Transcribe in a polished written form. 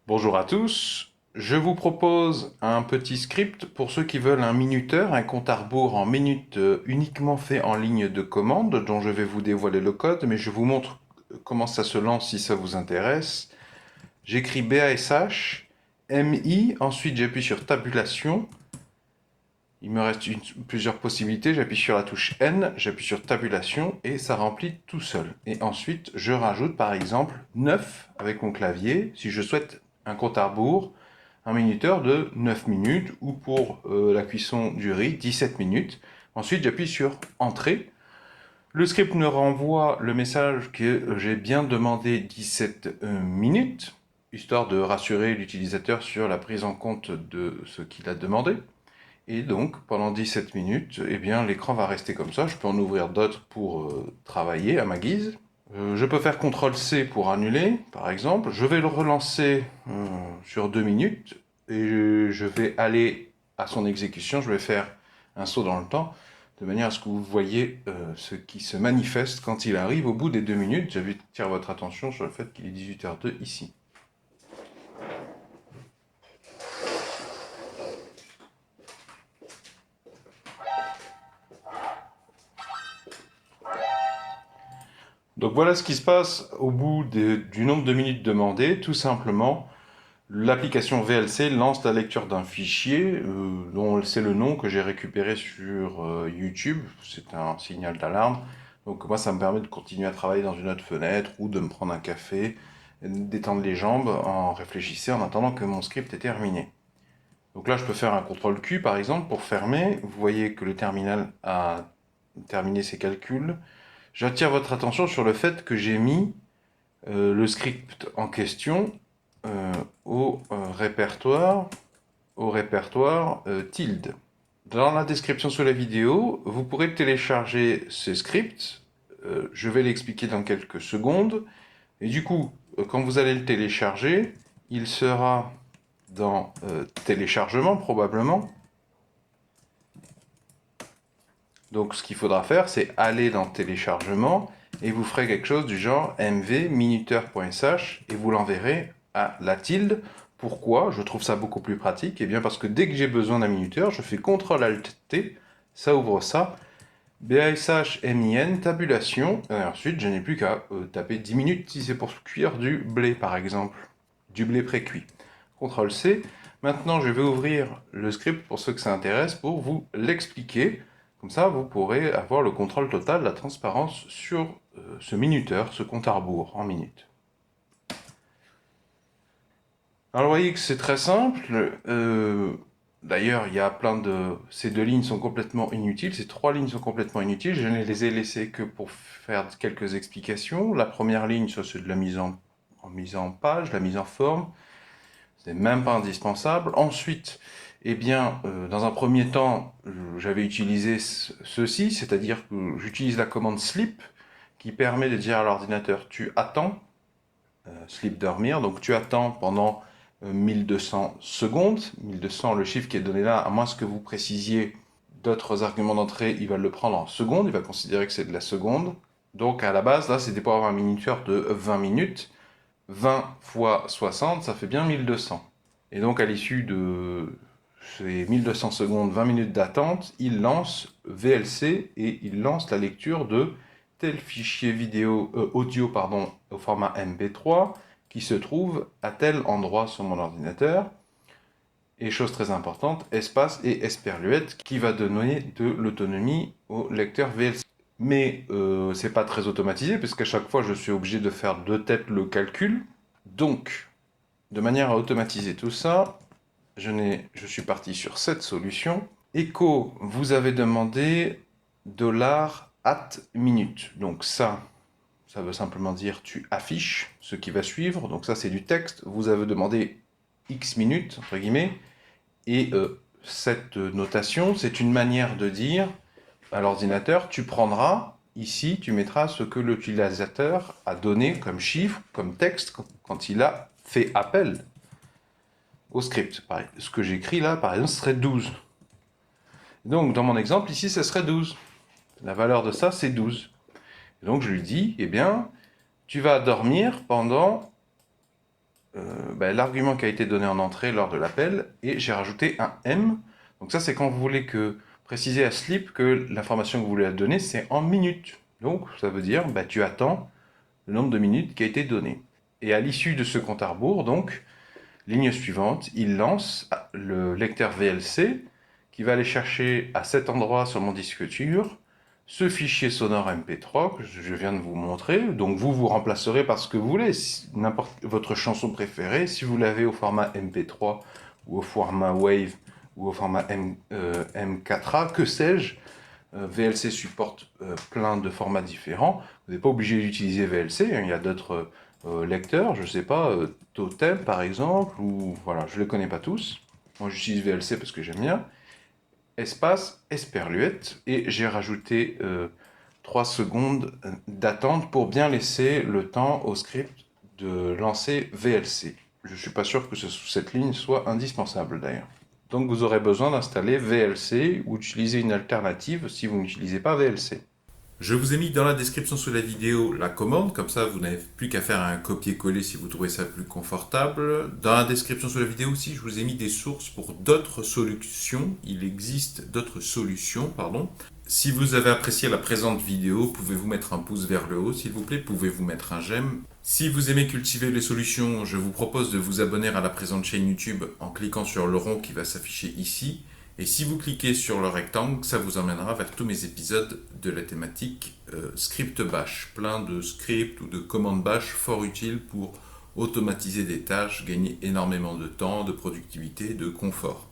Bonjour à tous, je vous propose un petit script pour ceux qui veulent un minuteur, un compte à rebours en minutes uniquement fait en ligne de commande dont je vais vous dévoiler le code, mais je vous montre comment ça se lance si ça vous intéresse. J'écris BASH, MI, ensuite j'appuie sur tabulation. Il me reste plusieurs possibilités, j'appuie sur la touche N, j'appuie sur tabulation et ça remplit tout seul. Et ensuite, je rajoute par exemple 9 avec mon clavier si je souhaite un compte à rebours, un minuteur de 9 minutes ou pour la cuisson du riz 17 minutes. Ensuite, j'appuie sur Entrée. Le script me renvoie le message que j'ai bien demandé 17 minutes, histoire de rassurer l'utilisateur sur la prise en compte de ce qu'il a demandé. Et donc, pendant 17 minutes, eh bien, l'écran va rester comme ça. Je peux en ouvrir d'autres pour travailler à ma guise. Je peux faire CTRL-C pour annuler, par exemple. Je vais le relancer sur 2 minutes et je vais aller à son exécution. Je vais faire un saut dans le temps de manière à ce que vous voyez ce qui se manifeste quand il arrive au bout des 2 minutes. J'attire votre attention sur le fait qu'il est 18h02 ici. Donc voilà ce qui se passe au bout du nombre de minutes demandé. Tout simplement, l'application VLC lance la lecture d'un fichier dont c'est le nom que j'ai récupéré sur YouTube. C'est un signal d'alarme. Donc moi, ça me permet de continuer à travailler dans une autre fenêtre ou de me prendre un café, d'étendre les jambes en réfléchissant en attendant que mon script est terminé. Donc là, je peux faire un CTRL-Q par exemple pour fermer. Vous voyez que le terminal a terminé ses calculs. J'attire votre attention sur le fait que j'ai mis le script en question au répertoire tilde. Dans la description sous la vidéo, vous pourrez télécharger ce script. Je vais l'expliquer dans quelques secondes. Et du coup, quand vous allez le télécharger, il sera dans téléchargement probablement. Donc ce qu'il faudra faire, c'est aller dans téléchargement et vous ferez quelque chose du genre mv minuteur.sh et vous l'enverrez à la tilde. Pourquoi? Je trouve ça beaucoup plus pratique. Et bien parce que dès que j'ai besoin d'un minuteur, je fais CTRL-ALT-T, ça ouvre ça, BASH MIN, tabulation, et ensuite je n'ai plus qu'à taper 10 minutes si c'est pour cuire du blé par exemple, du blé pré-cuit. CTRL-C. Maintenant je vais ouvrir le script pour ceux que ça intéresse pour vous l'expliquer. Comme ça, vous pourrez avoir le contrôle total, la transparence sur ce minuteur, ce compte à rebours en minutes. Alors, vous voyez que c'est très simple. D'ailleurs, il y a plein de... Ces deux lignes sont complètement inutiles. Ces trois lignes sont complètement inutiles. Je ne les ai laissées que pour faire quelques explications. La première ligne, ça c'est de la mise en page, la mise en forme. C'est même pas indispensable. Ensuite, eh bien, dans un premier temps, j'avais utilisé ceci, c'est-à-dire que j'utilise la commande sleep qui permet de dire à l'ordinateur tu attends, sleep dormir, donc tu attends pendant 1200 secondes. 1200, le chiffre qui est donné là, à moins que vous précisiez d'autres arguments d'entrée, il va le prendre en secondes, il va considérer que c'est de la seconde. Donc à la base, là, c'était pour avoir un minuteur de 20 minutes. 20 fois 60, ça fait bien 1200. Et donc à l'issue de ces 1200 secondes, 20 minutes d'attente, il lance VLC et il lance la lecture de tel fichier audio au format MP3 qui se trouve à tel endroit sur mon ordinateur. Et chose très importante, espace et esperluette qui va donner de l'autonomie au lecteur VLC. Mais c'est pas très automatisé parce qu'à chaque fois je suis obligé de faire de tête le calcul. Donc, de manière à automatiser tout ça, je suis parti sur cette solution. Echo, vous avez demandé $@minute. Donc ça veut simplement dire tu affiches ce qui va suivre. Donc ça c'est du texte. Vous avez demandé X minutes, entre guillemets. Et cette notation, c'est une manière de dire à l'ordinateur, tu prendras, ici, tu mettras ce que l'utilisateur a donné comme chiffre, comme texte, quand il a fait appel au script. Ce que j'écris là, par exemple, serait 12. Donc, dans mon exemple, ici, ce serait 12. La valeur de ça, c'est 12. Donc, je lui dis, eh bien, tu vas dormir pendant l'argument qui a été donné en entrée lors de l'appel, et j'ai rajouté un M. Donc ça, c'est quand vous voulez préciser à Sleep que l'information que vous voulez donner, c'est en minutes. Donc ça veut dire, tu attends le nombre de minutes qui a été donné. Et à l'issue de ce compte à rebours, donc, ligne suivante, il lance le lecteur VLC qui va aller chercher à cet endroit sur mon disque dur ce fichier sonore MP3 que je viens de vous montrer. Donc vous remplacerez par ce que vous voulez, n'importe votre chanson préférée, si vous l'avez au format MP3 ou au format Wave ou au format M4A, que sais-je. VLC supporte plein de formats différents. Vous n'êtes pas obligé d'utiliser VLC, hein, il y a d'autres lecteurs, je ne sais pas, Totem par exemple, ou voilà, je ne les connais pas tous. Moi j'utilise VLC parce que j'aime bien. Espace, Esperluette, et j'ai rajouté 3 secondes d'attente pour bien laisser le temps au script de lancer VLC. Je ne suis pas sûr que cette ligne soit indispensable d'ailleurs. Donc vous aurez besoin d'installer VLC ou d'utiliser une alternative si vous n'utilisez pas VLC. Je vous ai mis dans la description sous la vidéo la commande, comme ça vous n'avez plus qu'à faire un copier-coller si vous trouvez ça plus confortable. Dans la description sous la vidéo aussi, je vous ai mis des sources pour d'autres solutions. Il existe d'autres solutions, pardon. Si vous avez apprécié la présente vidéo, pouvez-vous mettre un pouce vers le haut, s'il vous plaît, pouvez-vous mettre un j'aime. Si vous aimez cultiver les solutions, je vous propose de vous abonner à la présente chaîne YouTube en cliquant sur le rond qui va s'afficher ici. Et si vous cliquez sur le rectangle, ça vous emmènera vers tous mes épisodes de la thématique script bash. Plein de scripts ou de commandes bash fort utiles pour automatiser des tâches, gagner énormément de temps, de productivité, de confort.